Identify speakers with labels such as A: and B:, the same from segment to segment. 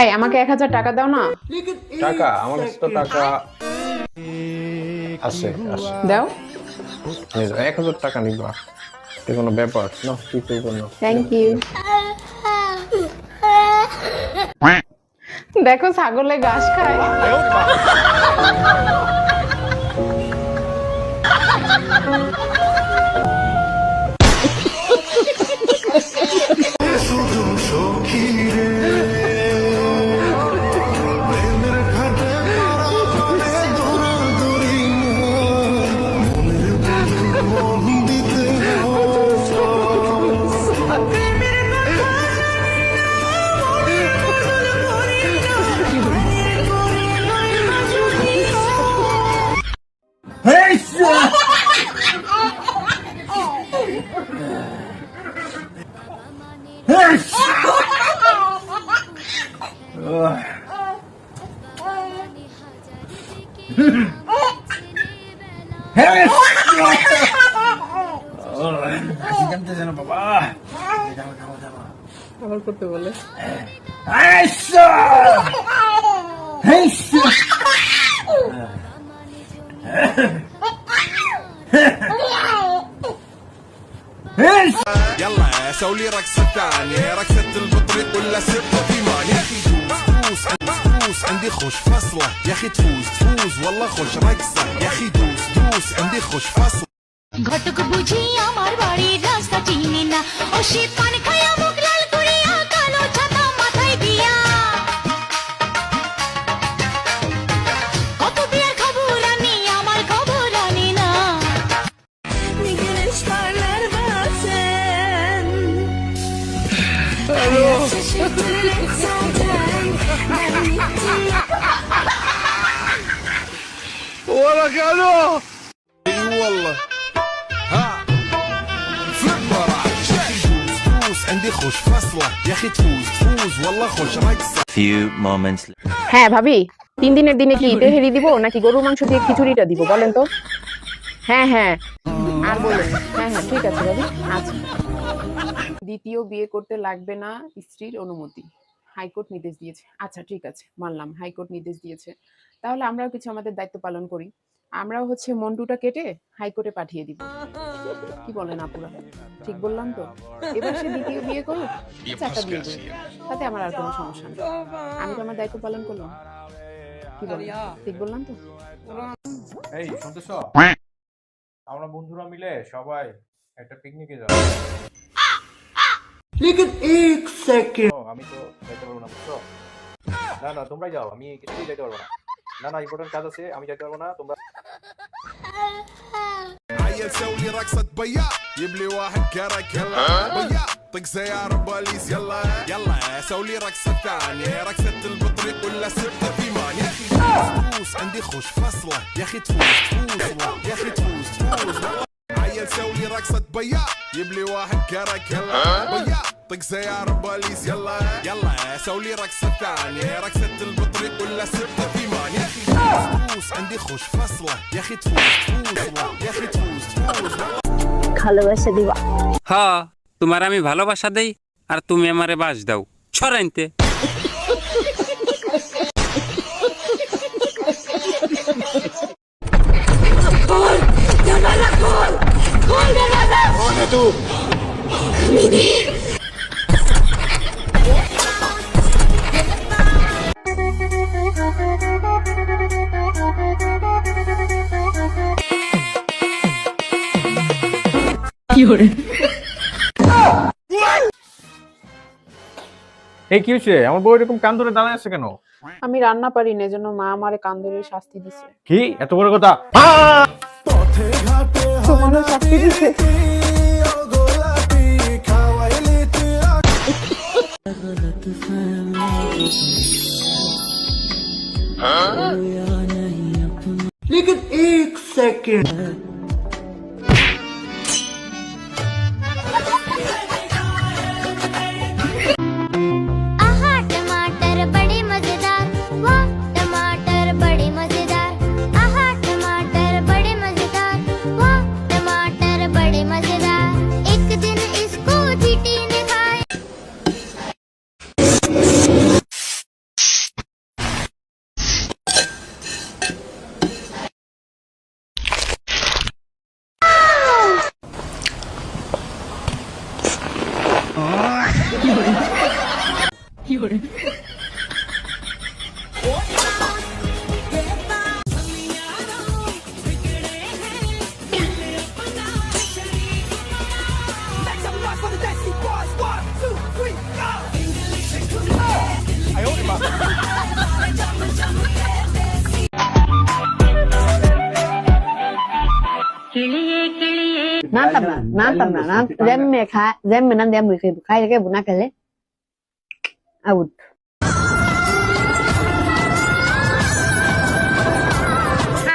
A: এই আমাকে 1000 টাকা দাও না।
B: টাকা? আমার কাছে তো টাকা আছে।
A: দাও।
B: 1000 টাকা নিবা? এটা কোনো ব্যাপার না, কি করবো না।
A: Thank you. দেখো ছাগলে ঘাস খায়। আবার করতে বলে।
C: يلا سوي رقصة ثانية رقصة البطريق ولا ستة كيمان يا اخي دوس دوس عندي خوش فصلة يا اخي تفوز والله خوش رقصة يا اخي دوس عندي خوش فصلة
D: ঘটক বুঝি আমার বাড়ির রাস্তা চিনি না ও শীত পান খায়া মুখ লাল করিয়া কালো ছাতা মাথায় দিয়া কত বিয়ার খবর আনি আমার খবর আনি না নিগেশ পার্লার বাসেন
C: ولا قالوا اي والله ها فلبرة يا اخي دوس عندي خوش فصلة يا اخي تفوز والله خوش رقصة
E: Few moments.
A: হ্যাঁ ভাবি, 3 দিনের দিনে কি তেহেরি দিব নাকি গরুর মাংস দিয়ে খিচুড়িটা দিব বলেন তো? হ্যাঁ হ্যাঁ আর বলুন। হ্যাঁ হ্যাঁ ঠিক আছে ভাবি। আচ্ছা। দ্বিতীয় বিয়ে করতে লাগবে না স্ত্রীর অনুমতি, হাইকোর্ট নির্দেশ দিয়েছে। আচ্ছা ঠিক আছে, মানলাম হাইকোর্ট নির্দেশ দিয়েছে। তাহলে আমরাও কিছু আমাদের দায়িত্ব পালন করি। আমরাও মন্টুটা কেটে হাইকোর্টে পাঠিয়ে দিব। কি বলেন আপুরা? ঠিক বললাম তো? এবার সে দ্বিতীয় বিয়ে করুক, 4টা বিয়ে করুক, তাতে আমার আর কোনো সমস্যা নেই। আমি তো আমার দায়িত্ব পালন করলাম। কি বলেন? ঠিক বললাম তো?
B: এই শুনতেছ? আমরা বন্ধুরা মিলে সবাই একটা পিকনিকে যাব।
F: लेकिन एक सेकंड
B: আমি তো যেতে পারবো না, বুঝছো? না না তোমরাই যাও, আমি কিছুই যেতে পারবো না। না না ইম্পর্টেন্ট কাজ আছে, আমি যেতে পারবো না। তোমরা
C: عيل سوي رقصة بياع يبلي واحد كرك يلا بياع طق سيارة بوليس يلا يلا سوي رقصة ثانية رقصة البطريق ولا ستة كيمان يا اخي دوس عندي خوش فصلة يا اخي تفوز يا اخي تفوز عيل سوي رقصة بياع يبلي واحد كرك يلا بياع طق سيارة بوليس يلا يلا سوي رقصة ثانية رقصة البطريق ولا ستة كيمان يا اخي دوس عندي خوش فصلة يا اخي تفوز يا اخي تفوز
D: ভালোবাসা দিবা
G: হ্যাঁ, তোমার আমি ভালোবাসা দেই আর তুমি আমারে বাস দাও ছড়াইতে।
B: এই কি হচ্ছে? আমার বউ এরকম কান ধরে দাঁড়ায় আছে কেন?
A: আমি রান্না পারি না, এজন্য মা আমারে কান ধরে শাস্তি দিছে।
B: কি এত বড় কথা?
A: তোমারও শাস্তি দিছে?
F: लेकिन एक सेकंड
E: ನಾನು ರೆಮ್ಮೆ ರೆಮ್ಮೆ ನಂದು ಎಮ್ಮೆ ಕಾಯಿಲೆ ಬುನಾಕಲ್ಲೇ ಹೌದು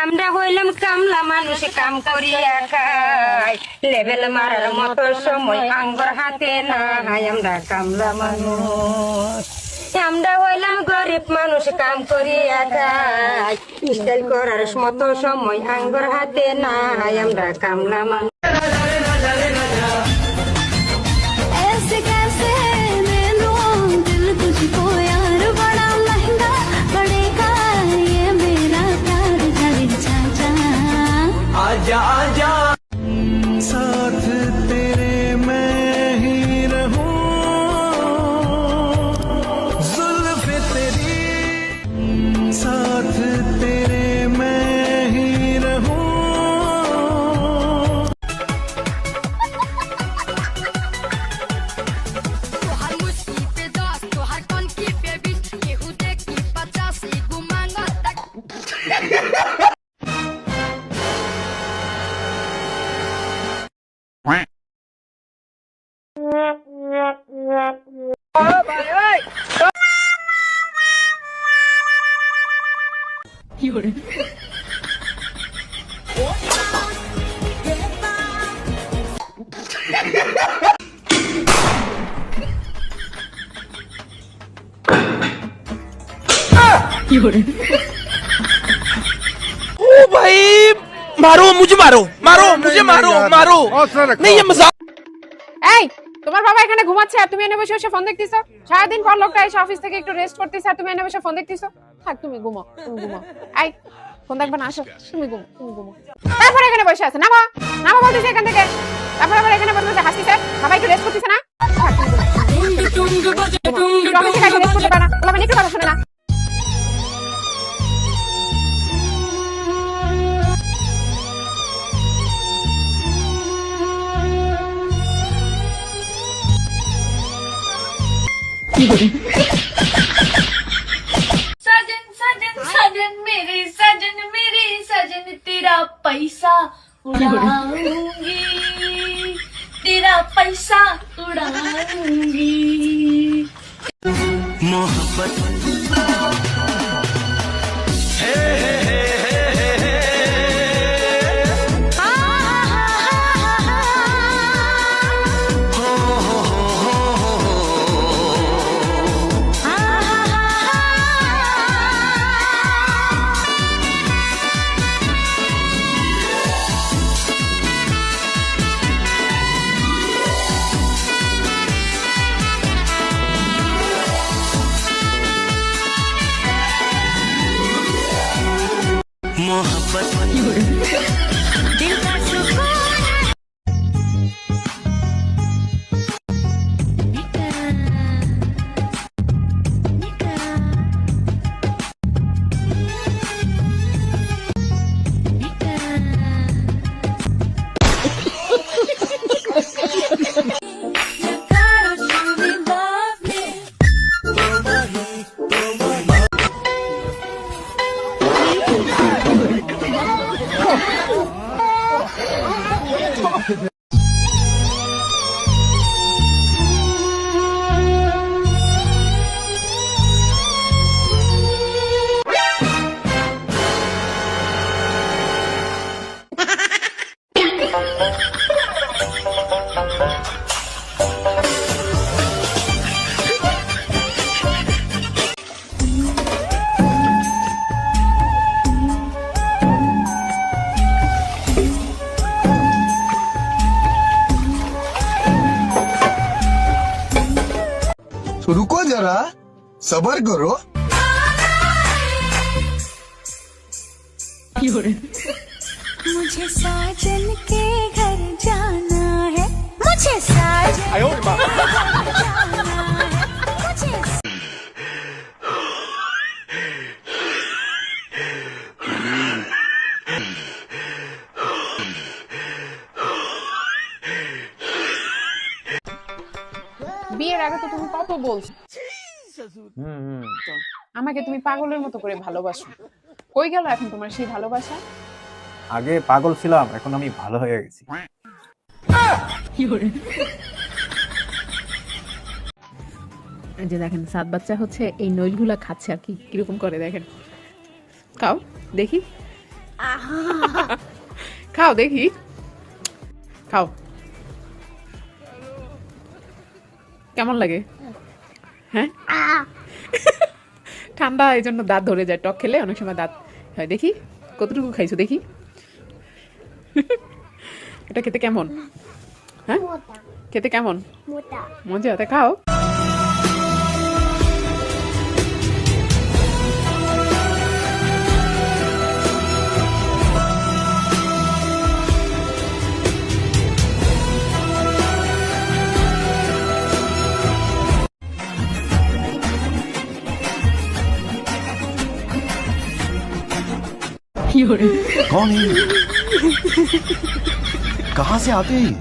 H: আমরা হইলাম কামলা মানুষ কাম করিয়া খাই লেভেল মারার মতো সময় আঙ্গুর হাতে নাই আমরা কামলা মানুষ আমরা হইলাম গরিব মানুষ কাম করিয়া খাই স্টাইল করার মতো সময় আঙ্গুর হাতে নাই আমরা কামলা মানুষ
D: ऐसे कैसे मैं लूं दिल तुझको यार बड़ा महंगा पड़ेगा ये मेरा प्यार जाने चाचा
F: आजा आजा साथ तेरे मैं ही रहूं जुल्फ़े तेरी साथ तेरे मैं ही रहूं
D: तोहर मुस्की पे दास तोहर कौन की पे बीच केहू देखी 50 गुमांगा तक
A: এই তোমার বাবা এখানে ঘুমাচ্ছে আর তুমি এনে বসে বসে ফোন দেখতেছো সারাদিন পর লোকটা এসে অফিস থেকে একটু রেস্ট করতেছে আর তুমি এনে বসে ফোন দেখতেছো থাক তুমি ঘুমাও এই ফোন দেখবে না আসো তুমি ঘুমাও তারপর এখানে বসে আছে নামা বলতেছে এখান থেকে তারপর আবার এখানে বলতেছে হাসিছে সবাই একটু রেস্ট করতেছে না থাক, তুমি ঘুমাও। অফিস থেকে রেস্ট করতে পারে না বললাম একটু কথা শুনে না
D: सजन सजन सजन मेरे सजन तेरा पैसा उड़ाऊंगी तेरा पैसा उड़ाऊंगी दिल का सुकून
I: रुको जरा सबर करो
D: मुझे साजन के घर जाना है मुझे साजन के घर जाना है
A: তো বলছো আমাকে তুমি পাগলের মতো করে ভালোবাসো, কই গেল এখন তোমার সেই ভালোবাসা?
B: আগে পাগল ছিলাম, এখন আমি ভালো হয়ে গেছি।
A: এই যে দেখেন সাত বাচ্চা হচ্ছে এই নইলগুলা খাচ্ছে আর কি, কিরকম করে দেখেন। খাও দেখি, খাও দেখি, খাও কেমন লাগে? হ্যাঁ ঠান্ডা এই জন্য দাঁত ধরে যায়, টক খেলে অনেক সময় দাঁত হয়। দেখি কতটুকু খাইছো দেখি। এটা খেতে কেমন? হ্যাঁ খেতে কেমন? মজা, তা খাও।
I: कौन है ये? कहाँ से आते हैं ये?